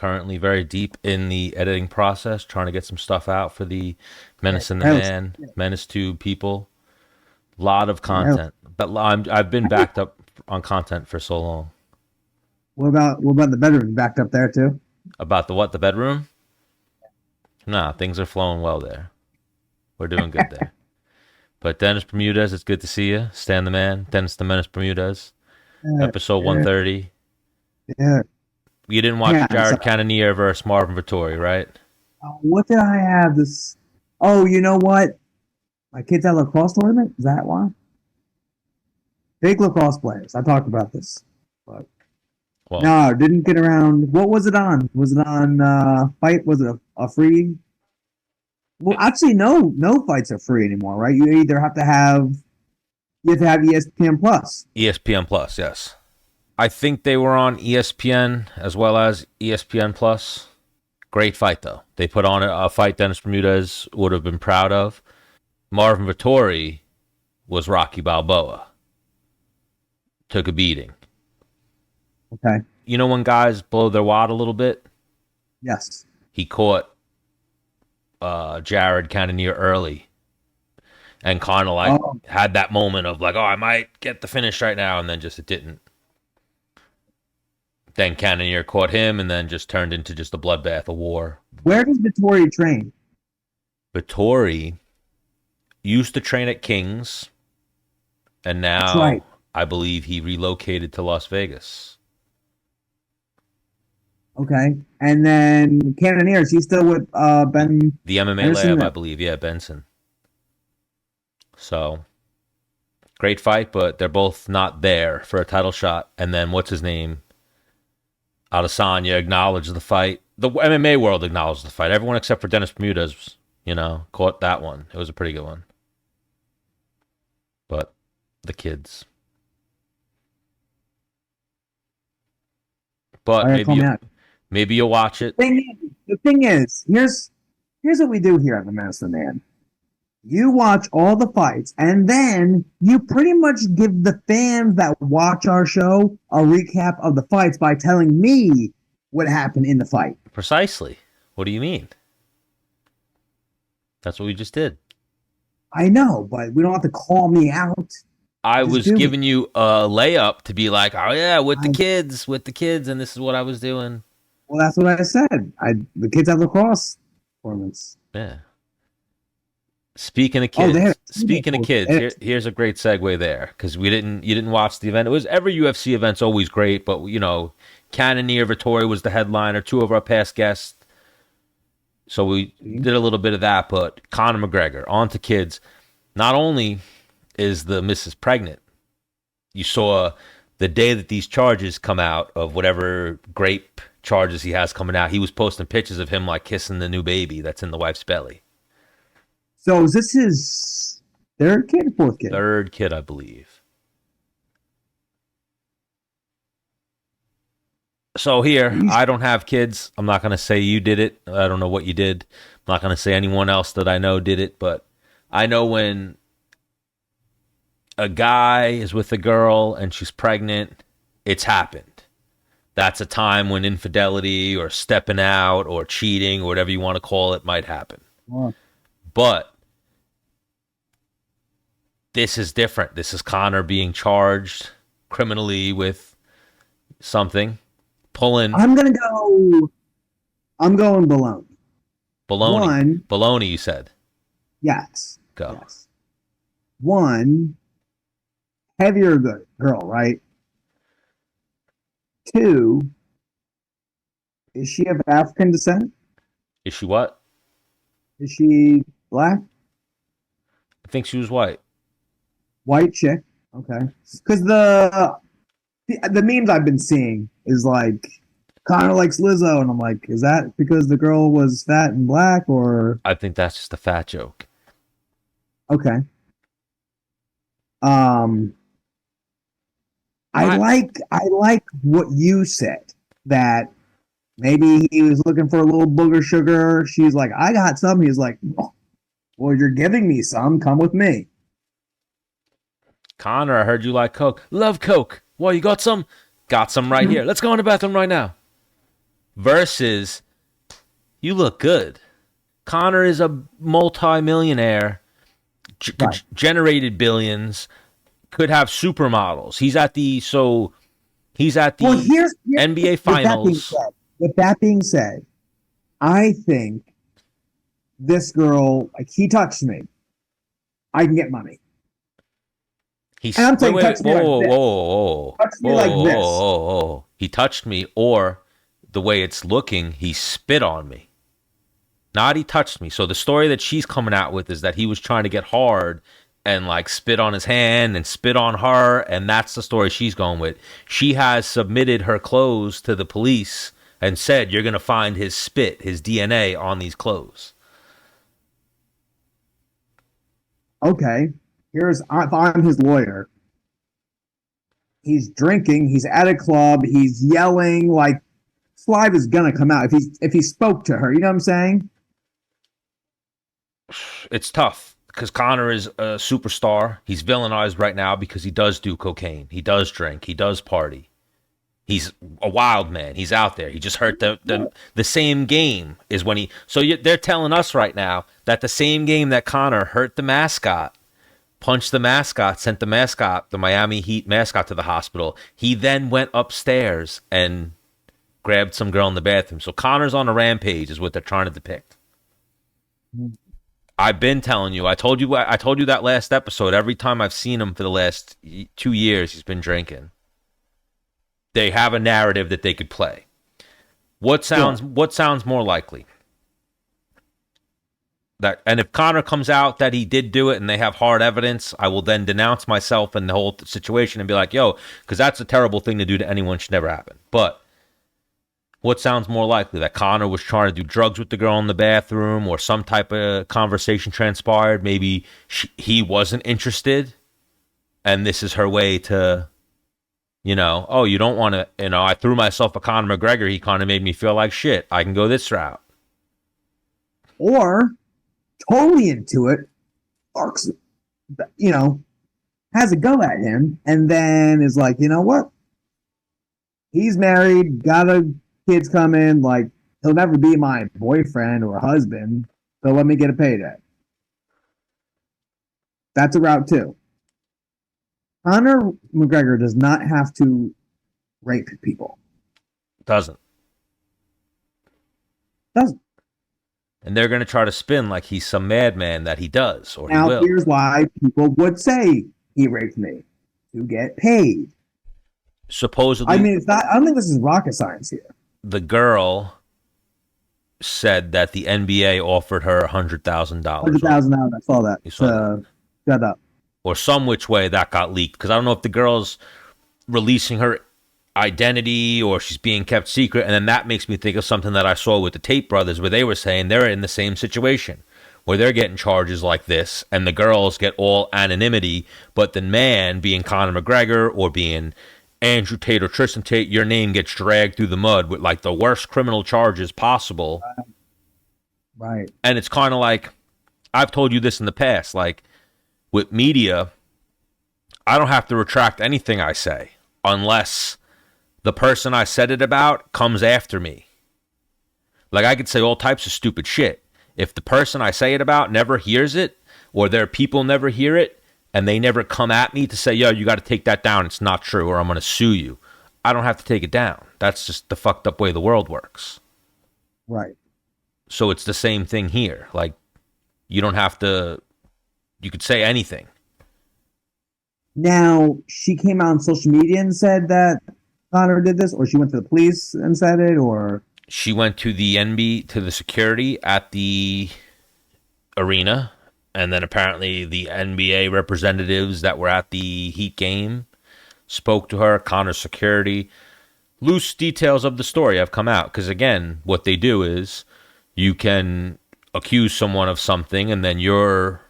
currently very deep in the editing process, trying to get some stuff out for the Menace and the Man, Menace 2 people. A lot of content, but I've been backed up on content for so long. What about the bedroom? Backed up there too? About the what? The bedroom? Nah, things are flowing well there. We're doing good there. But Dennis Bermudez, it's good to see you. Stan the Man, Dennis the Menace Bermudez, episode 130. Yeah. You didn't watch Jared Cannonier versus Marvin Vettori, right? What did I have this? Oh, you know what? My kids at lacrosse tournament. Is that why? Big lacrosse players. I talked about this, but no, didn't get around. What was it on? Was it on Fight? Was it a free? Well, actually, no fights are free anymore, right? You either have to have ESPN Plus. ESPN Plus, yes. I think they were on ESPN as well as ESPN Plus. Great fight, though. They put on a fight Dennis Bermudez would have been proud of. Marvin Vettori was Rocky Balboa. Took a beating. Okay. You know when guys blow their wad a little bit? Yes. He caught Jared Cannonier early and kind of had that moment of I might get the finish right now, and then just it didn't. Then Cannonier caught him, and then just turned into just a bloodbath, a war. Where does Vettori train? Vettori used to train at King's, and now I believe he relocated to Las Vegas. Okay, and then Cannonier, is he still with Ben? The MMA lab, I believe. Yeah, Benson. So, great fight, but they're both not there for a title shot. And then, what's his name? Adesanya acknowledged the fight. The MMA world acknowledged the fight. Everyone except for Dennis Bermudez, caught that one. It was a pretty good one. But the kids. But maybe you'll watch it. The thing is, here's what we do here at the Menace and the Man. You watch all the fights, and then you pretty much give the fans that watch our show a recap of the fights by telling me what happened in the fight. Precisely. What do you mean? That's what we just did. I know, but we don't have to call me out. I was giving you a layup to be like, oh yeah, with the kids, and this is what I was doing. Well, that's what I said. The kids have lacrosse tournaments. Yeah. Speaking of kids, here's a great segue there, because you didn't watch the event. It was every UFC event's always great, but Cannonier Vettori was the headliner, two of our past guests. So we did a little bit of that, but Conor McGregor, on to kids. Not only is the missus pregnant, you saw the day that these charges come out of whatever grape charges he has coming out, he was posting pictures of him kissing the new baby that's in the wife's belly. So is this his third kid, fourth kid? Third kid, I believe. So here, I don't have kids. I'm not going to say you did it. I don't know what you did. I'm not going to say anyone else that I know did it, but I know when a guy is with a girl and she's pregnant, it's happened. That's a time when infidelity or stepping out or cheating or whatever you want to call it might happen. Wow. But this is different. This is Conor being charged criminally with something. I'm going baloney. Baloney, you said. Yes. Go. Yes. One, heavier girl, right? Two, is she of African descent? Is she what? Is she black? I think she was white. White chick. Okay. Because the memes I've been seeing is Conor likes Lizzo, and I'm like, is that because the girl was fat and black, or? I think that's just a fat joke. Okay. I like what you said, that maybe he was looking for a little booger sugar. She's like, I got some. He's like, oh, well, you're giving me some. Come with me. Conor, I heard you like Coke. Love Coke. Well, you got some? Got some right here. Let's go in the bathroom right now. versus you look good. Conor is a multi-millionaire, Right. generated billions, could have supermodels. He's at Well, the here's NBA with that being finals. said, I think this girl, like, he touched me, I can get money. And I'm saying touch me Whoa, like whoa, whoa, this. whoa, Touch whoa, me like whoa, this. whoa, whoa. He touched me, or the way it's looking, he spit on me. Not he touched me. So the story that she's coming out with is that he was trying to get hard and like spit on his hand and spit on her, and that's the story she's going with. She has submitted her clothes to the police and said you're going to find his spit, his DNA on these clothes. Okay. If I'm his lawyer, he's drinking, he's at a club, he's yelling, like, saliva is gonna come out if he spoke to her. You know what I'm saying? It's tough because Conor is a superstar. He's villainized right now because he does do cocaine, he does drink, he does party. He's a wild man. He's out there. He just hurt the same game is when he. So they're telling us right now that the same game that Conor hurt the mascot, punched the mascot, sent the mascot, the Miami Heat mascot, to the hospital. He then went upstairs and grabbed some girl in the bathroom. So Conor's on a rampage, is what they're trying to depict. I've been telling you. I told you that last episode. Every time I've seen him for the last 2 years, he's been drinking. They have a narrative that they could play. What sounds more likely? And if Conor comes out that he did do it and they have hard evidence, I will then denounce myself and the whole situation and be like, yo, because that's a terrible thing to do to anyone, should never happen. But what sounds more likely? That Conor was trying to do drugs with the girl in the bathroom, or some type of conversation transpired. Maybe he wasn't interested, and this is her way to, oh, you don't want to, I threw myself at Conor McGregor. He kind of made me feel like shit. I can go this route. Or totally into it, arcs, has a go at him, and then is like, you know what? He's married, got a kids coming, like, he'll never be my boyfriend or husband, so let me get a payday. That's a route too. Conor McGregor does not have to rape people. Doesn't. And they're going to try to spin like he's some madman that he does, or now, he will. Here's why people would say he raped me: to get paid. Supposedly, I mean, it's not. I don't think this is rocket science here. The girl said that the NBA offered her $100,000. $100,000. I saw that. Shut up. Or some which way that got leaked, because I don't know if the girl's releasing her identity or she's being kept secret. And then that makes me think of something that I saw with the Tate brothers, where they were saying they're in the same situation, where they're getting charges like this and the girls get all anonymity, but the man, being Conor McGregor or being Andrew Tate or Tristan Tate, your name gets dragged through the mud with like the worst criminal charges possible. Right. And it's kind of like, I've told you this in the past, like with media, I don't have to retract anything I say unless the person I said it about comes after me. Like, I could say all types of stupid shit. If the person I say it about never hears it, or their people never hear it, and they never come at me to say, yo, you got to take that down, it's not true, or I'm going to sue you, I don't have to take it down. That's just the fucked up way the world works. Right. So it's the same thing here. Like, you don't have to, you could say anything. Now, she came out on social media and said that Conor did this, or she went to the police and said it, or she went to the NB, to the security at the arena, and then apparently the NBA representatives that were at the Heat game spoke to her. Conor's security. Loose details of the story have come out, because again, what they do is you can accuse someone of something, and then your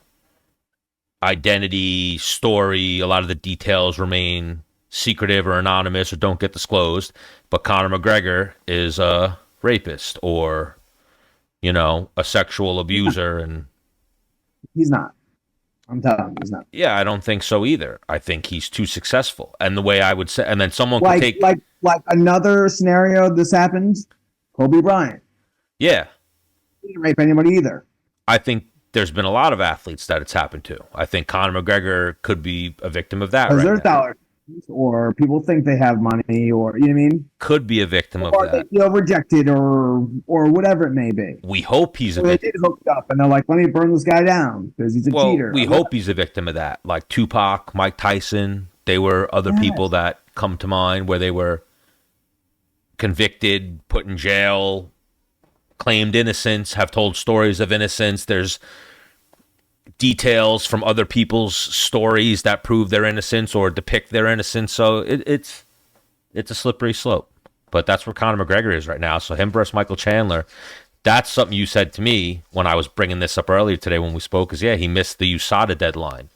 identity, story, a lot of the details remain secretive or anonymous or don't get disclosed. But Conor McGregor is a rapist or, a sexual abuser, and he's not. I'm telling you, he's not. Yeah, I don't think so either. I think he's too successful. And the way I would say, and then someone like, could take like another scenario. This happened. Kobe Bryant. Yeah. He didn't rape anybody either. I think there's been a lot of athletes that it's happened to. I think Conor McGregor could be a victim of that Because right there's now. dollars, or people think they have money, or you know what I mean. Could be a victim of Or that. they feel rejected, or whatever it may be. We hope he's a So they victim. did hook up, and they're like, "Let me burn this guy down because he's a Well, cheater." we hope he's a victim of that. Like Tupac, Mike Tyson, they were other people that come to mind where they were convicted, put in jail, claimed innocence, have told stories of innocence. There's details from other people's stories that prove their innocence or depict their innocence. So it's a slippery slope. But that's where Conor McGregor is right now. So him versus Michael Chandler, that's something you said to me when I was bringing this up earlier today when we spoke, is he missed the USADA deadline.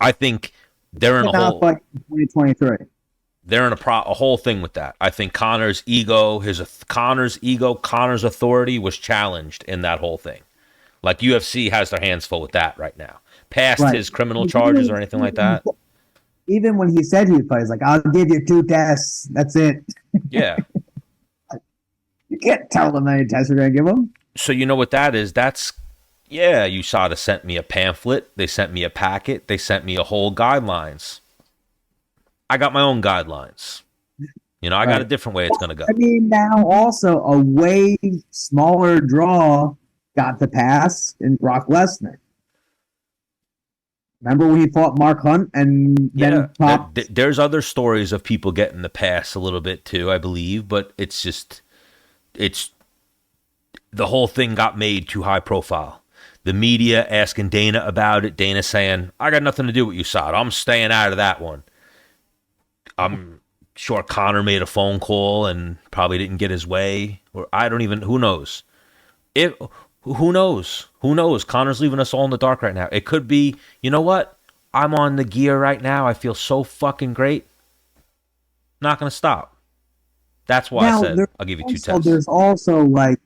I think they're in a whole 2023. They're in a whole thing with that. I think Conor's ego, Conor's authority was challenged in that whole thing. Like UFC has their hands full with that right now. Past his criminal charges or anything like that. Even when he said he'd fight, he's like, "I'll give you 2 tests. That's it." Yeah. You can't tell them how many tests you're going to give them. So you know what that is? USADA sent me a pamphlet. They sent me a packet. They sent me a whole guidelines. I got my own guidelines. I got a different way it's going to go. I mean, now also a way smaller draw got the pass in Brock Lesnar. Remember when he fought Mark Hunt and then there's other stories of people getting the pass a little bit too, I believe, but it's the whole thing got made too high profile. The media asking Dana about it, Dana saying, "I got nothing to do with USADA. I'm staying out of that one." I'm sure Conor made a phone call and probably didn't get his way, or who knows? Who knows? Who knows? Conor's leaving us all in the dark right now. It could be, you know what? I'm on the gear right now. I feel so fucking great. Not going to stop. That's why I said I'll give you 2 tests. There's also, like,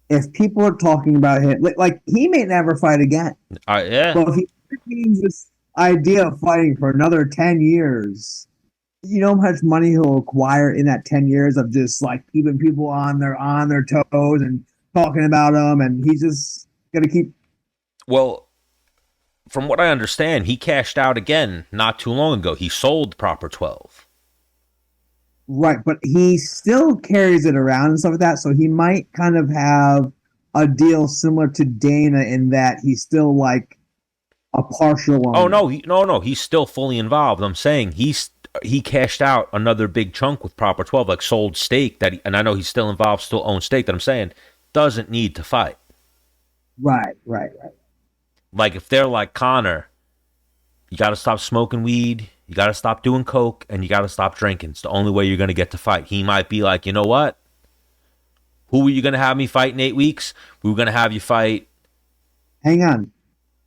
if people are talking about him, like he may never fight again. Yeah. But if he means this idea of fighting for another 10 years, you know how much money he'll acquire in that 10 years of just, like, keeping people on their toes and talking about him, and he's just gonna keep. Well, from what I understand, he cashed out again not too long ago. He sold Proper 12. Right, but he still carries it around and stuff like that, so he might kind of have a deal similar to Dana in that he's still like a partial owner. Oh no, he's still fully involved. I'm saying he cashed out another big chunk with Proper 12, like sold stake and I know he's still involved, still owns stake that I'm saying doesn't need to fight. Right. Like if they're like, Conor, you got to stop smoking weed, you got to stop doing coke, and you got to stop drinking. It's the only way you're going to get to fight. He might be like, you know what? Who are you going to have me fight in 8 weeks? We were going to have you fight. Hang on.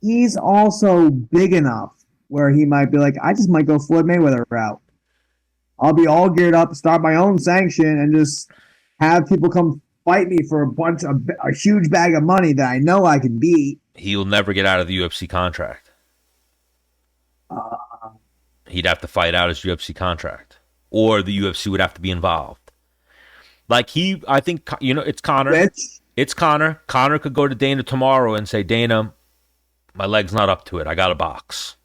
He's also big enough where he might be like, I just might go Floyd Mayweather route. I'll be all geared up, start my own sanction, and just have people come fight me for a huge bag of money that I know I can beat. He'll never get out of the UFC contract. He'd have to fight out his UFC contract, or the UFC would have to be involved. Like I think, it's Conor. It's Conor. Conor could go to Dana tomorrow and say, Dana, my leg's not up to it. I got a box.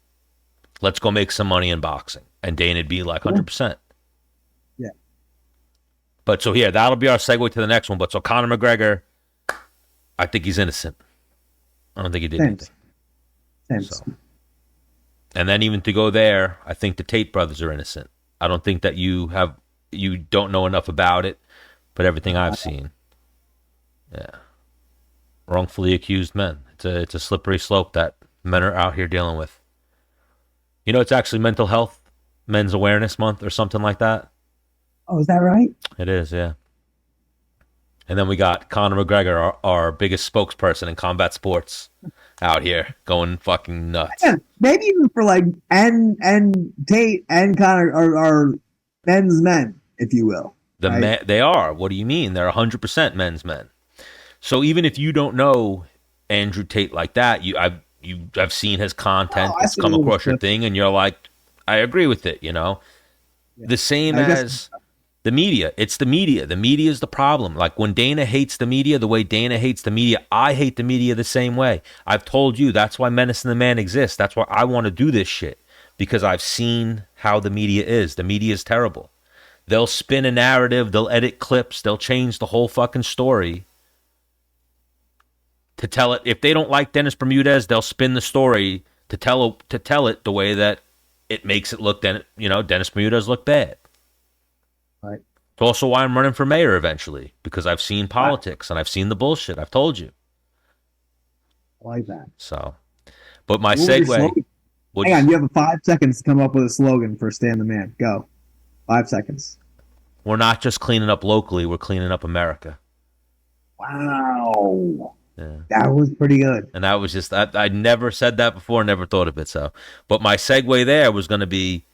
Let's go make some money in boxing. And Dana'd be like 100%. Yeah. But so here, that'll be our segue to the next one. But so Conor McGregor, I think he's innocent. I don't think he did anything. So. And then even to go there, I think the Tate brothers are innocent. I don't think that you don't know enough about it, but everything I've seen, yeah, wrongfully accused men. It's a slippery slope that men are out here dealing with. It's actually Mental Health Men's Awareness Month or something like that. Oh, is that right? It is, yeah. And then we got Conor McGregor, our biggest spokesperson in combat sports, out here going fucking nuts. Yeah, maybe even for like and Tate and Conor are men's men, if you will. They are. What do you mean? They're 100% men's men. So even if you don't know Andrew Tate like that, I've seen his content. It's come across your thing, and you're like, I agree with it. Yeah. The same as The media. It's the media. The media is the problem. Like when Dana hates the media, the way Dana hates the media, I hate the media the same way. I've told you that's why Menace and the Man exists. That's why I want to do this shit. Because I've seen how the media is. The media is terrible. They'll spin a narrative. They'll edit clips. They'll change the whole fucking story to tell it. If they don't like Dennis Bermudez, they'll spin the story to tell it the way that it makes it look. Dennis Bermudez look bad. Right. It's also why I'm running for mayor eventually, because I've seen politics and I've seen the bullshit. I've told you. I like that. So, but my segue. Hang on, you have 5 seconds to come up with a slogan for Stan the Man. Go. 5 seconds. We're not just cleaning up locally, we're cleaning up America. Wow. Yeah. That was pretty good. And that was just, I never said that before, never thought of it. So, but my segue there was going to be.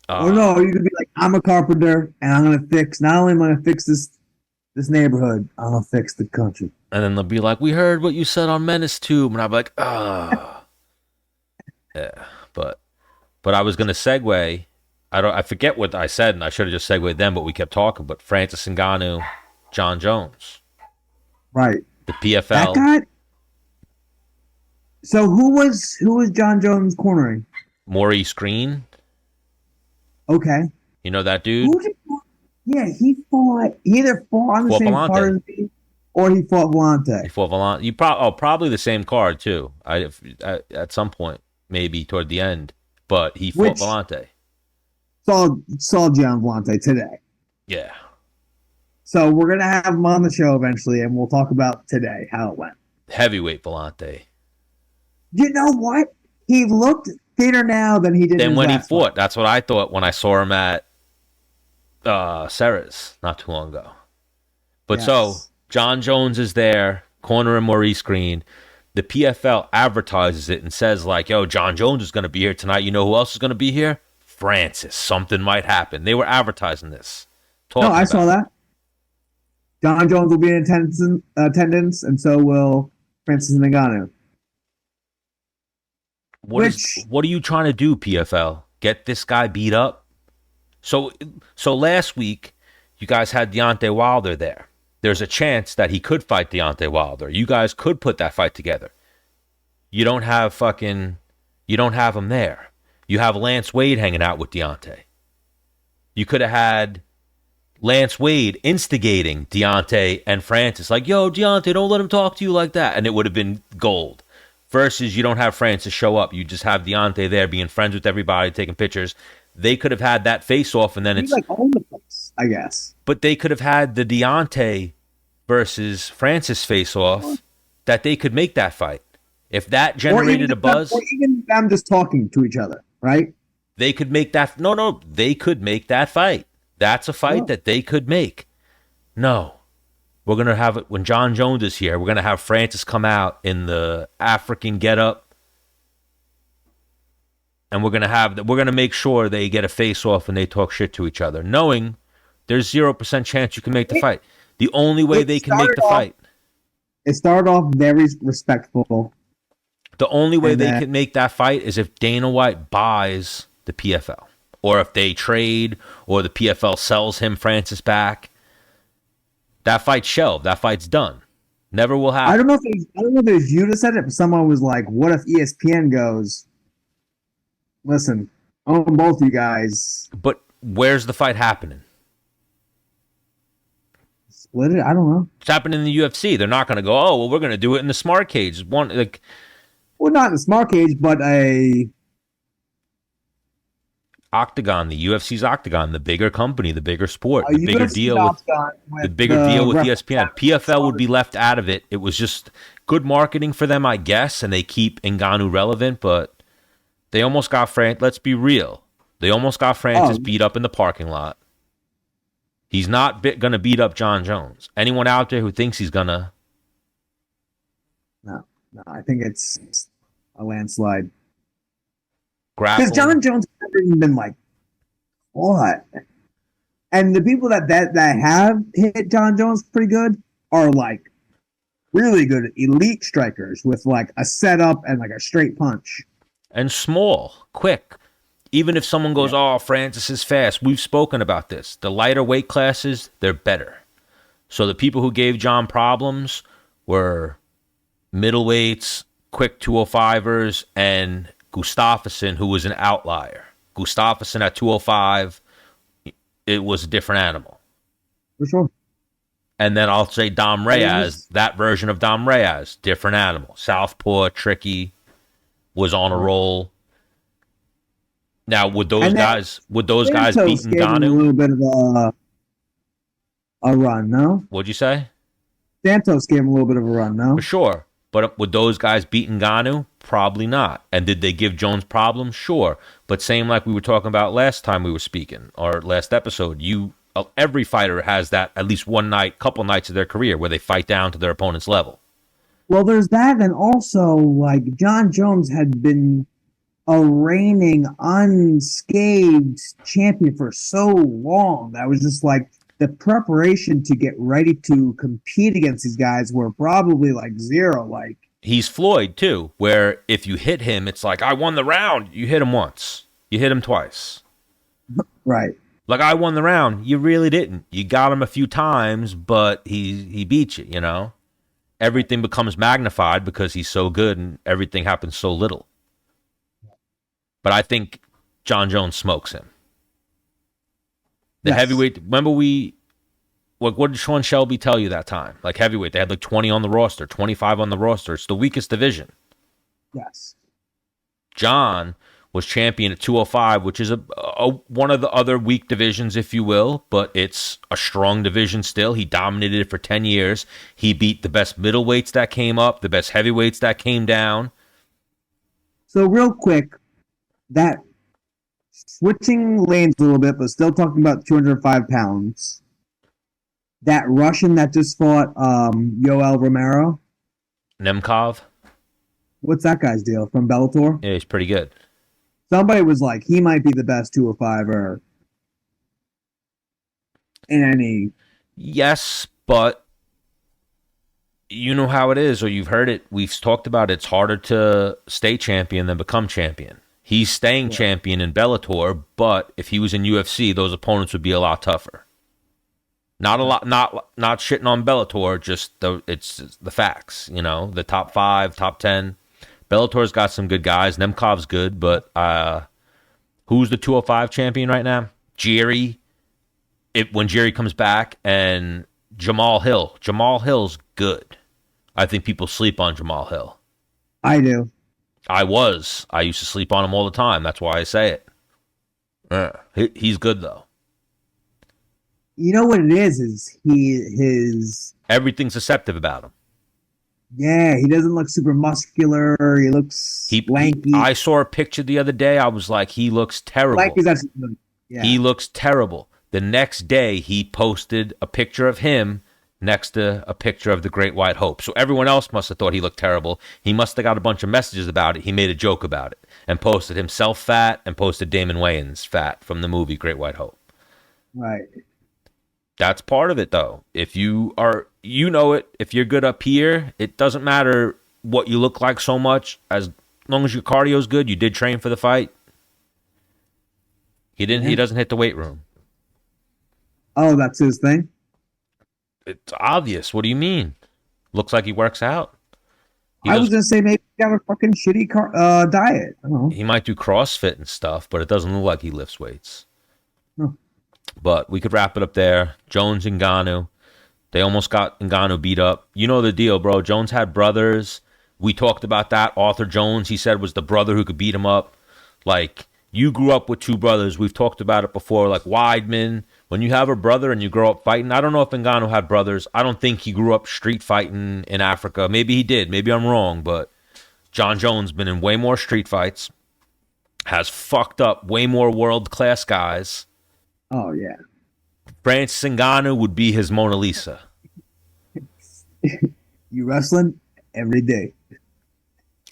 No, you could be like, I'm a carpenter and I'm going to fix, not only am I going to fix this neighborhood, I'm going to fix the country. And then they'll be like, we heard what you said on Menace Tube. And I'm like, yeah. But I was going to segue. I forget what I said, and I should have just segued then, but we kept talking. But Francis Ngannou, Jon Jones. Right. The PFL. That guy? So who was Jon Jones cornering? Maurice Green. Okay. You know that dude? Yeah, he either fought on the same card as me, or he fought Vellante. He fought Vellante. Probably the same card too. At some point, maybe toward the end, but he fought Vellante. Saw Gian Vellante today. Yeah. So we're gonna have him on the show eventually, and we'll talk about today how it went. Heavyweight Vellante. You know what? He looked thinner now than he did. Than when he fought. Fight. That's what I thought when I saw him at Sarah's not too long ago. But yes. So Jon Jones is there, Conor and Maurice Green. The PFL advertises it and says like, "Yo, Jon Jones is going to be here tonight. You know who else is going to be here? Francis. Something might happen." They were advertising this. I saw that. Jon Jones will be in attendance, and so will Francis Ngannou. What are you trying to do, PFL? Get this guy beat up? So last week, you guys had Deontay Wilder there. There's a chance that he could fight Deontay Wilder. You guys could put that fight together. You don't have him there. You have Lance Wade hanging out with Deontay. You could have had Lance Wade instigating Deontay and Francis. Like, yo, Deontay, don't let him talk to you like that. And it would have been gold. Versus you don't have Francis show up. You just have Deontay there being friends with everybody, taking pictures. They could have had that face-off, and then he's like all the place, I guess. But they could have had the Deontay versus Francis face-off that they could make that fight. If that generated a buzz. Or even them just talking to each other, right? They could make that. No, they could make that fight. That's a fight that they could make. No. We're going to have it when Jon Jones is here. We're going to have Francis come out in the African getup. And we're going to make sure they get a face-off and they talk shit to each other, knowing there's 0% chance you can make the fight. The only way they can make the fight. It started off very respectful. The only way they can make that fight is if Dana White buys the PFL. Or if they trade, or the PFL sells him Francis back. That fight's shelved. That fight's done. Never will happen. I don't know if it was you that said it, but someone was like, what if ESPN goes, listen, own both you guys. But where's the fight happening? Split it? I don't know. It's happening in the UFC. They're not going to go, oh, well, we're going to do it in the smart cage. Well, not in the smart cage, but a Octagon, the UFC's Octagon, the bigger company, the bigger sport, the bigger deal with ESPN. PFL would be left out of it. It was just good marketing for them, I guess, and they keep Ngannou relevant, but they almost got let's be real. They almost got Francis beat up in the parking lot. He's not going to beat up Jon Jones. Anyone out there who thinks he's going to? No, I think it's a landslide. Because Jon Jones has never even been like, what? And the people that have hit Jon Jones pretty good are like really good elite strikers with like a setup and like a straight punch. And small, quick. Even if someone goes, oh, Francis is fast. We've spoken about this. The lighter weight classes, they're better. So the people who gave John problems were middleweights, quick 205ers, and Gustafsson, who was an outlier. Gustafsson at 205, it was a different animal. For sure. And then I'll say Dom Reyes, that version of Dom Reyes, different animal. Southpaw, tricky, was on a roll. Now, would those guys beat Ngannou? A little bit of a run, no? What'd you say? Santos gave him a little bit of a run, no? For sure. But would those guys beat Ngannou? Probably not. And did they give Jones problems? Sure. But same like we were talking about last time we were speaking, or last episode, every fighter has that at least one night, couple nights of their career where they fight down to their opponent's level. Well, there's that, and also, like, Jon Jones had been a reigning, unscathed champion for so long. That was just like the preparation to get ready to compete against these guys were probably like zero. Like, he's Floyd too, where if you hit him, it's like, I won the round. You hit him once. You hit him twice. Right. Like, I won the round. You really didn't. You got him a few times, but he beat you, you know? Everything becomes magnified because he's so good and everything happens so little. But I think Jon Jones smokes him. The heavyweight, remember what did Sean Shelby tell you that time? Like heavyweight, they had like 20 on the roster, 25 on the roster. It's the weakest division. Yes. John was champion at 205, which is a one of the other weak divisions, if you will, but it's a strong division still. He dominated it for 10 years. He beat the best middleweights that came up, the best heavyweights that came down. So real quick, that switching lanes a little bit, but still talking about 205 pounds. That Russian that just fought Yoel Romero. Nemkov? What's that guy's deal from Bellator? Yeah, he's pretty good. Somebody was like, he might be the best 205er in any. Yes, but you know how it is, or you've heard it. We've talked about it. It's harder to stay champion than become champion. He's staying champion in Bellator, but if he was in UFC, those opponents would be a lot tougher. Not a lot, not shitting on Bellator, just it's the facts, you know, the top 5, top 10. Bellator's got some good guys. Nemkov's good, but who's the 205 champion right now? Jerry. When Jerry comes back, and Jamal Hill. Jamal Hill's good. I think people sleep on Jamal Hill. I do. I used to sleep on him all the time. That's why I say it. He's good, though. You know what it is his... Everything's deceptive about him. Yeah, he doesn't look super muscular. He looks lanky. I saw a picture the other day. I was like, he looks terrible. He looks terrible. The next day, he posted a picture of him next to a picture of the Great White Hope. So everyone else must have thought he looked terrible. He must have got a bunch of messages about it. He made a joke about it and posted himself fat and posted Damon Wayans fat from the movie Great White Hope. Right. That's part of it, though. If you are, you know it. If you're good up here, it doesn't matter what you look like so much. As long as your cardio's good, you did train for the fight. He doesn't hit the weight room. Oh, that's his thing? It's obvious. What do you mean? Looks like he works out. I was going to say maybe he got a fucking shitty diet. I don't know. He might do CrossFit and stuff, but it doesn't look like he lifts weights. No. But we could wrap it up there. Jones and Ngannou. They almost got Ngannou beat up. You know the deal, bro. Jones had brothers. We talked about that. Arthur Jones, he said, was the brother who could beat him up. Like, you grew up with two brothers. We've talked about it before. Like Weidman. When you have a brother and you grow up fighting, I don't know if Ngannou had brothers. I don't think he grew up street fighting in Africa. Maybe he did. Maybe I'm wrong. But Jon Jones been in way more street fights. Has fucked up way more world-class guys. Oh, yeah. Francis Ngannou would be his Mona Lisa. You wrestling every day.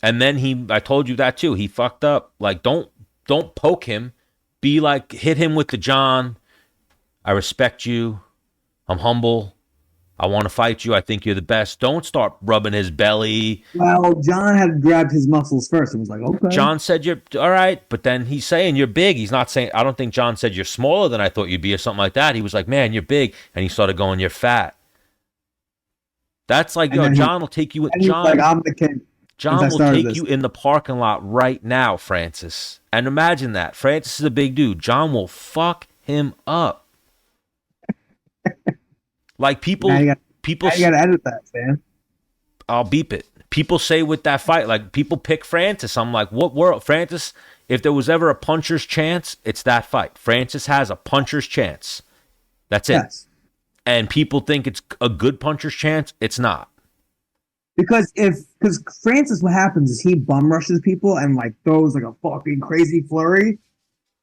And then I told you that too. He fucked up. Like, don't poke him. Be like, hit him with the John. I respect you. I'm humble. I want to fight you. I think you're the best. Don't start rubbing his belly. Well, John had grabbed his muscles first and was like, okay. John said you're all right, but then he's saying you're big. He's not saying, I don't think John said you're smaller than I thought you'd be or something like that. He was like, man, you're big. And he started going, you're fat. That's like, yo, John will take you. John, like, I'm the king. John will take you in the parking lot right now, Francis. And imagine that. Francis is a big dude. John will fuck him up. Like people, you gotta edit that, man. I'll beep it. People say with that fight, like people pick Francis. I'm like, what world? Francis, if there was ever a puncher's chance, it's that fight. Francis has a puncher's chance. That's it. Yes. And people think it's a good puncher's chance. It's not. Because Francis, what happens is he bum rushes people and like throws like a fucking crazy flurry.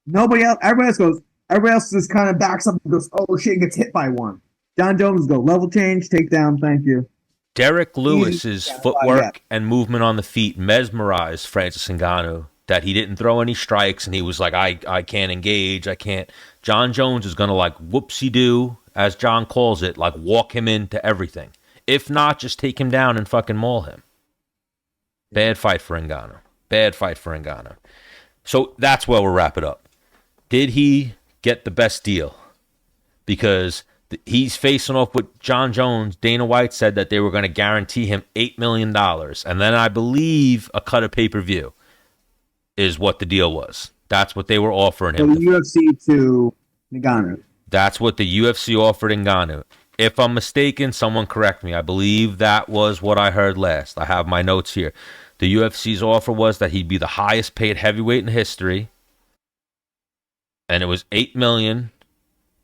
Everybody else just kind of backs up and goes, oh shit, and gets hit by one. Jon Jones go level change, takedown, thank you. Derek Lewis's footwork and movement on the feet mesmerized Francis Ngannou, that he didn't throw any strikes and he was like, I can't engage, I can't. Jon Jones is going to like whoopsie-doo, as John calls it, like walk him into everything. If not, just take him down and fucking maul him. Bad fight for Ngannou. Bad fight for Ngannou. So that's where we'll wrap it up. Did he get the best deal? Because he's facing off with Jon Jones. Dana White said that they were going to guarantee him $8 million. And then I believe a cut of pay-per-view is what the deal was. That's what they were offering him. So the UFC to Ngannou. That's what the UFC offered Ngannou. If I'm mistaken, someone correct me. I believe that was what I heard last. I have my notes here. The UFC's offer was that he'd be the highest paid heavyweight in history. And it was $8 million.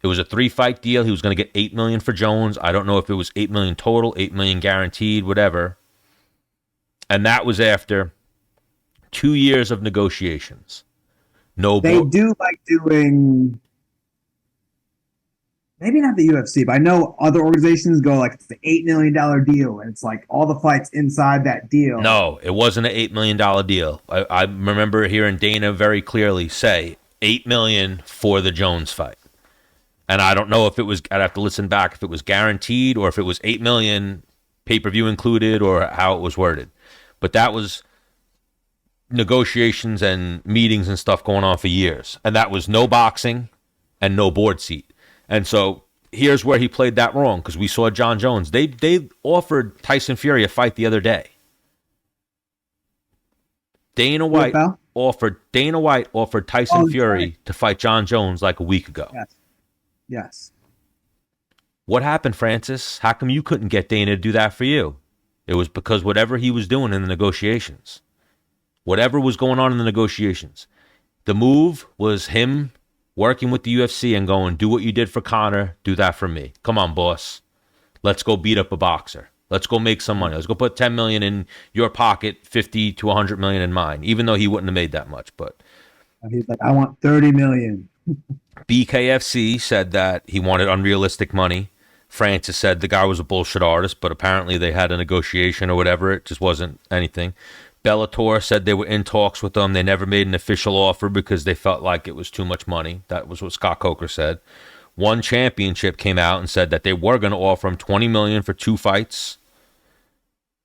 It was a 3-fight deal. He was going to get $8 million for Jones. I don't know if it was $8 million total, $8 million guaranteed, whatever. And that was after 2 years of negotiations. They do like doing, maybe not the UFC, but I know other organizations go like it's the $8 million deal, and it's like all the fights inside that deal. No, it wasn't an $8 million deal. I remember hearing Dana very clearly say $8 million for the Jones fight. And I don't know if it was, I'd have to listen back, if it was guaranteed or if it was $8 million pay-per-view included or how it was worded. But that was negotiations and meetings and stuff going on for years. And that was no boxing and no board seat. And so here's where he played that wrong, because we saw Jon Jones. They offered Tyson Fury a fight the other day. Dana White offered Tyson Fury to fight Jon Jones like a week ago. Yes. What happened, Francis? How come you couldn't get Dana to do that for you? It was because whatever he was doing in the negotiations, whatever was going on in the negotiations, the move was him working with the UFC and going, do what you did for Conor, do that for me. Come on, boss. Let's go beat up a boxer. Let's go make some money. Let's go put $10 million in your pocket, $50 to $100 million in mine, even though he wouldn't have made that much. But he's like, I want $30 million. BKFC said that he wanted unrealistic money. Francis said the guy was a bullshit artist, but apparently they had a negotiation or whatever. It just wasn't anything. Bellator said they were in talks with them. They never made an official offer because they felt like it was too much money. That was what Scott Coker said. One Championship came out and said that they were going to offer him $20 million for 2 fights.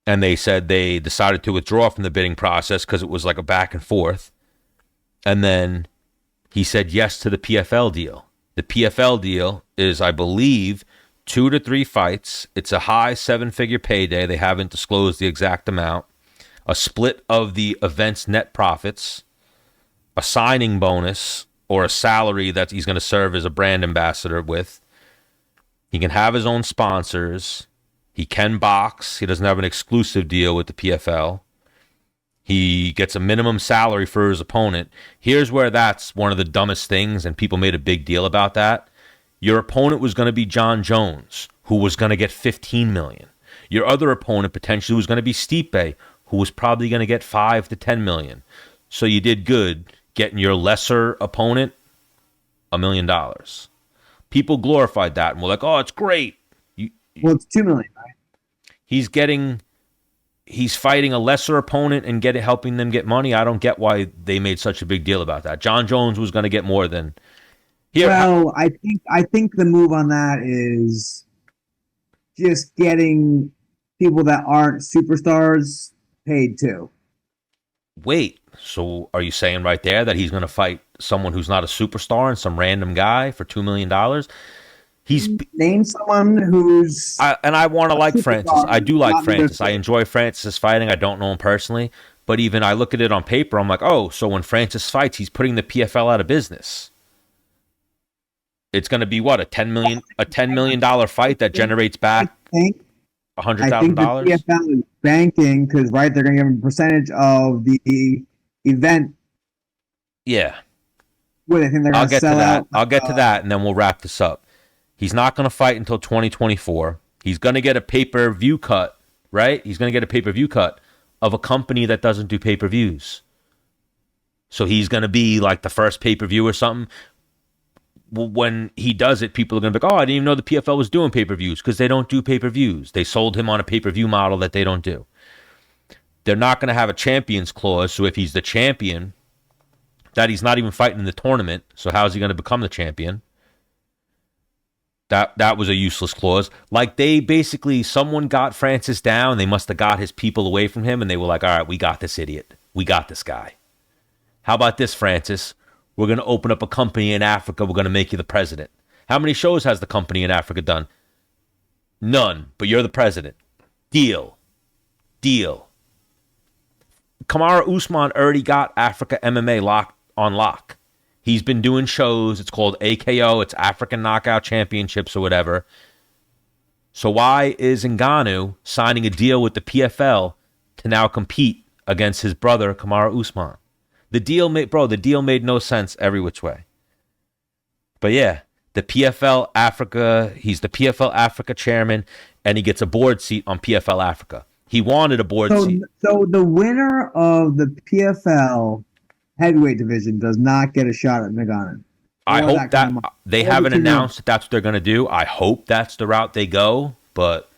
And they said they decided to withdraw from the bidding process because it was like a back and forth. And then he said yes to the PFL deal. The PFL deal is, I believe, 2 to 3 fights. It's a high 7-figure payday. They haven't disclosed the exact amount. A split of the event's net profits, a signing bonus, or a salary that he's going to serve as a brand ambassador with. He can have his own sponsors. He can box. He doesn't have an exclusive deal with the PFL. He gets a minimum salary for his opponent. Here's where that's one of the dumbest things, and people made a big deal about that. Your opponent was going to be Jon Jones, who was going to get $15 million. Your other opponent potentially was going to be Stipe, who was probably going to get $5 to $10 million. So you did good getting your lesser opponent $1 million. People glorified that and were like, "Oh, it's great." Well, it's $2 million, right? He's fighting a lesser opponent and helping them get money. I don't get why they made such a big deal about that. Jon Jones was going to get more than here. Well, I think the move on that is just getting people that aren't superstars paid too. Wait, so are you saying right there that he's going to fight someone who's not a superstar and some random guy for $2 million? Name someone who's... I want to like Francis. I do like Francis. I enjoy Francis fighting. I don't know him personally. But even I look at it on paper, I'm like, oh, so when Francis fights, he's putting the PFL out of business. It's going to be what, a $10 million fight that generates back $100,000. I think the PFL is banking because they're going to give him a percentage of the event. Yeah, What I think they're going to sell out. I'll get to that, and then we'll wrap this up. He's not going to fight until 2024. He's going to get a pay-per-view cut, right? He's going to get a pay-per-view cut of a company that doesn't do pay-per-views. So he's going to be like the first pay-per-view or something. When he does it, people are going to be like, oh, I didn't even know the PFL was doing pay-per-views, because they don't do pay-per-views. They sold him on a pay-per-view model that they don't do. They're not going to have a champions clause, so if he's the champion, that he's not even fighting in the tournament, so how is he going to become the champion? That was a useless clause. Like, they basically, someone got Francis down, they must have got his people away from him, and they were like, all right, we got this idiot. We got this guy. How about this, Francis? We're going to open up a company in Africa. We're going to make you the president. How many shows has the company in Africa done? None, but you're the president. Deal. Kamaru Usman already got Africa MMA on lock. He's been doing shows. It's called AKO. It's African Knockout Championships or whatever. So why is Ngannou signing a deal with the PFL to now compete against his brother, Kamaru Usman? The deal made no sense every which way. But yeah, the PFL Africa, he's the PFL Africa chairman, and he gets a board seat on PFL Africa. He wanted a board seat. So the winner of the PFL heavyweight division does not get a shot at Ngannou. I hope that they haven't announced that that's what they're going to do. I hope that's the route they go, but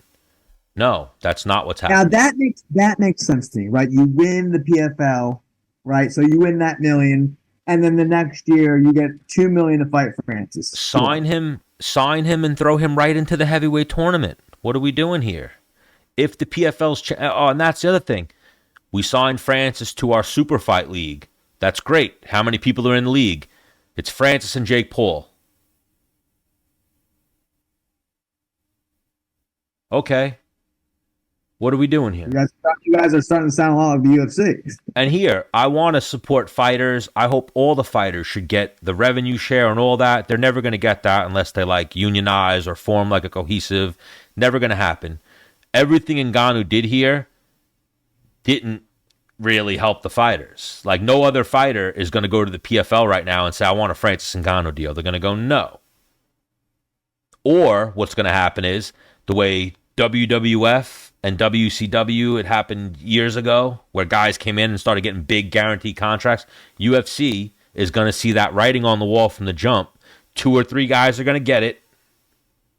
no, that's not what's happening. Now that makes sense to me, right? You win the PFL, right? So you win that $1 million, and then the next year you get $2 million to fight for Francis. Sign him, and throw him right into the heavyweight tournament. What are we doing here? If the PFL's and that's the other thing, we signed Francis to our super fight league. That's great. How many people are in the league? It's Francis and Jake Paul. Okay. What are we doing here? You guys are starting to sound a lot like the UFC. And here, I want to support fighters. I hope all the fighters should get the revenue share and all that. They're never going to get that unless they like unionize or form like a cohesive. Never going to happen. Everything Ngannou did here didn't really help the fighters. Like, no other fighter is going to go to the PFL right now and say, I want a Francis Ngannou deal. They're going to go, no. Or what's going to happen is the way WWF and WCW, it happened years ago, where guys came in and started getting big guaranteed contracts. UFC is going to see that writing on the wall from the jump. 2 or 3 guys are going to get it.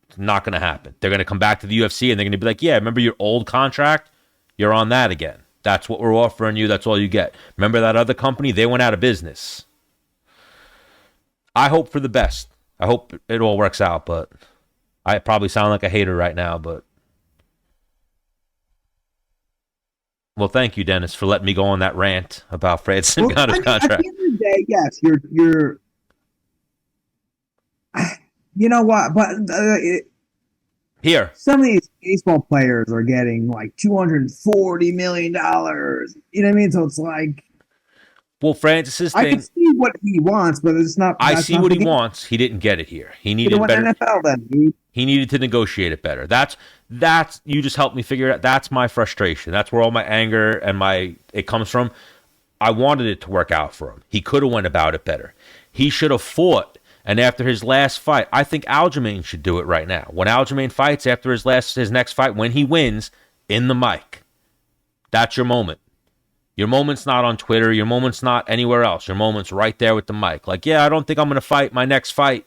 It's not going to happen. They're going to come back to the UFC and they're going to be like, yeah, remember your old contract? You're on that again. That's what we're offering you. That's all you get. Remember that other company? They went out of business. I hope for the best. I hope it all works out, but I probably sound like a hater right now, but well, thank you, Dennis, for letting me go on that rant about Francis Ngannou's contract. At the end of the day, yes, you're you know what, but here, some of these baseball players are getting like $240 million. You know what I mean? So it's like, well, Francis's thing. I can see what he wants, but it's not. I see what he wants. He didn't get it here. He needed better. NFL then, dude. He needed to negotiate it better. That's you just helped me figure it out. That's my frustration. That's where all my anger and it comes from. I wanted it to work out for him. He could have went about it better. He should have fought. And after his last fight, I think Aljamain should do it right now. When Aljamain fights after his next fight, when he wins, in the mic. That's your moment. Your moment's not on Twitter. Your moment's not anywhere else. Your moment's right there with the mic. Like, yeah, I don't think I'm going to fight my next fight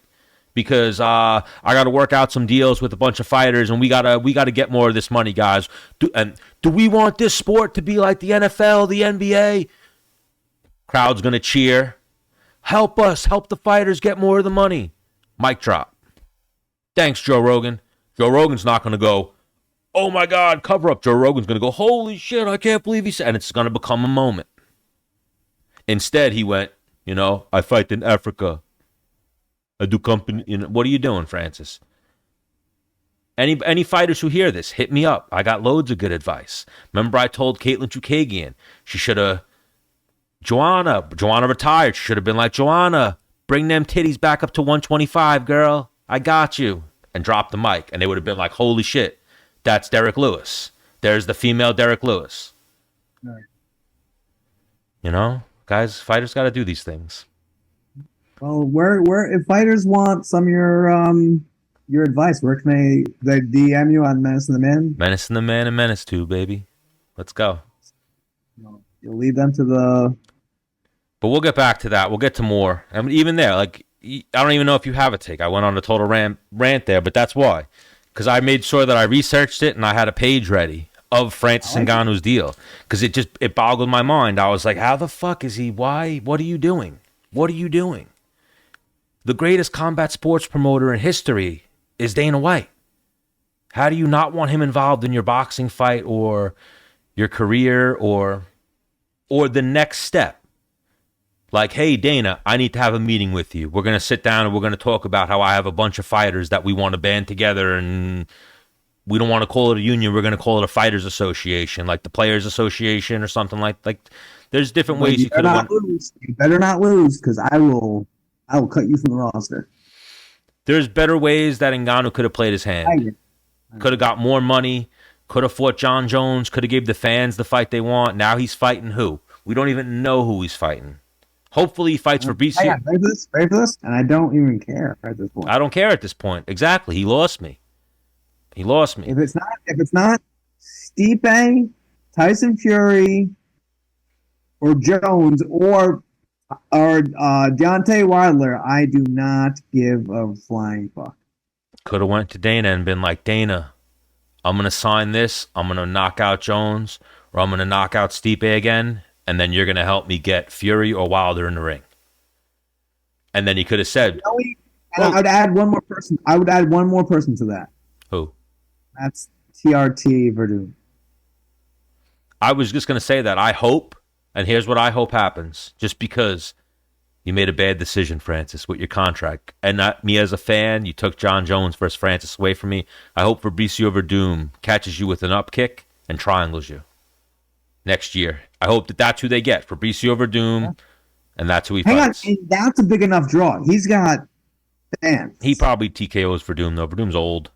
because I got to work out some deals with a bunch of fighters, and we gotta get more of this money, guys. Do we want this sport to be like the NFL, the NBA? Crowd's going to cheer. Help us. Help the fighters get more of the money. Mic drop. Thanks, Joe Rogan. Joe Rogan's not going to go, oh my God, cover up. Joe Rogan's going to go, holy shit, I can't believe he said, and it's going to become a moment. Instead, he went, I fight in Africa. I do company. What are you doing, Francis? Any fighters who hear this, hit me up. I got loads of good advice. Remember I told Caitlin Chukagian she should have, Joanna retired. She should have been like, Joanna, bring them titties back up to 125, girl. I got you. And drop the mic. And they would have been like, holy shit, that's Derek Lewis. There's the female Derek Lewis. Right. Guys, fighters got to do these things. Well, where if fighters want some of your advice, where can they DM you on Menace and the Man? Menace and the Man and Menace 2, baby. Let's go. You'll lead them to the... But we'll get back to that. We'll get to more. I mean, even there, like, I don't even know if you have a take. I went on a total rant there, but that's why. Because I made sure that I researched it and I had a page ready of Francis Ngannou's deal. Because it boggled my mind. I was like, how the fuck is he? Why? What are you doing? What are you doing? The greatest combat sports promoter in history is Dana White. How do you not want him involved in your boxing fight or your career or the next step? Like, hey, Dana, I need to have a meeting with you. We're going to sit down and we're going to talk about how I have a bunch of fighters that we want to band together, and we don't want to call it a union. We're going to call it a fighters association, like the players association or something like. There's different ways you could have. You better not lose, because I will cut you from the roster. There's better ways that Ngannou could have played his hand. Could have got more money. Could have fought Jon Jones. Could have gave the fans the fight they want. Now he's fighting who? We don't even know who he's fighting. Hopefully he fights for BC. Ready for this, and I don't even care at this point. I don't care at this point. Exactly. He lost me. If it's not Stipe, Tyson Fury, or Jones, or Deontay Wilder, I do not give a flying fuck. Could have went to Dana and been like, Dana, I'm going to sign this. I'm going to knock out Jones, or I'm going to knock out Stipe again, and then you're going to help me get Fury or Wilder in the ring. And then he could have said... I would add one more person. I would add one more person to that. Who? That's TRT Verdun. I was just going to say that. I hope, and here's what I hope happens, just because you made a bad decision, Francis, with your contract. And not me as a fan, you took Jon Jones versus Francis away from me. I hope Fabricio Verdum catches you with an up kick and triangles you next year. I hope that's who they get, Fabricio Verdum, and that's who he fights. Hang on, that's a big enough draw. He's got fans. He probably TKOs Verdum, though. Verdum's old.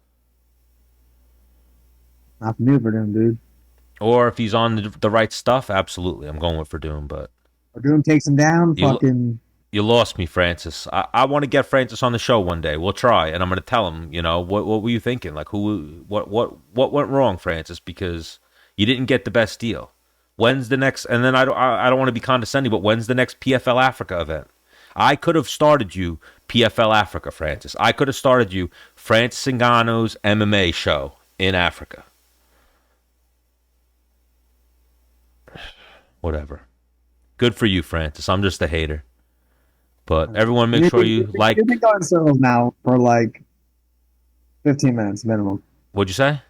Not new Verdum, dude. Or if he's on the right stuff, absolutely. I'm going with Verdum, but... Verdum takes him down, You lost me, Francis. I want to get Francis on the show one day. We'll try, and I'm going to tell him, what were you thinking? Like, what went wrong, Francis? Because you didn't get the best deal. When's the next? And then I don't want to be condescending, but when's the next PFL Africa event? I could have started you PFL Africa, Francis. I could have started you Francis Ngannou's MMA show in Africa. Whatever. Good for you, Francis. I'm just a hater. But everyone make sure you like... You've been going in circles now for like 15 minutes minimum. What'd you say?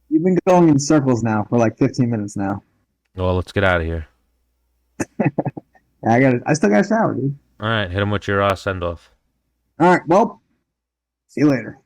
You've been going in circles now for like 15 minutes now. Well, let's get out of here. I still got a shower, dude. All right, hit him with your send-off. All right, well, see you later.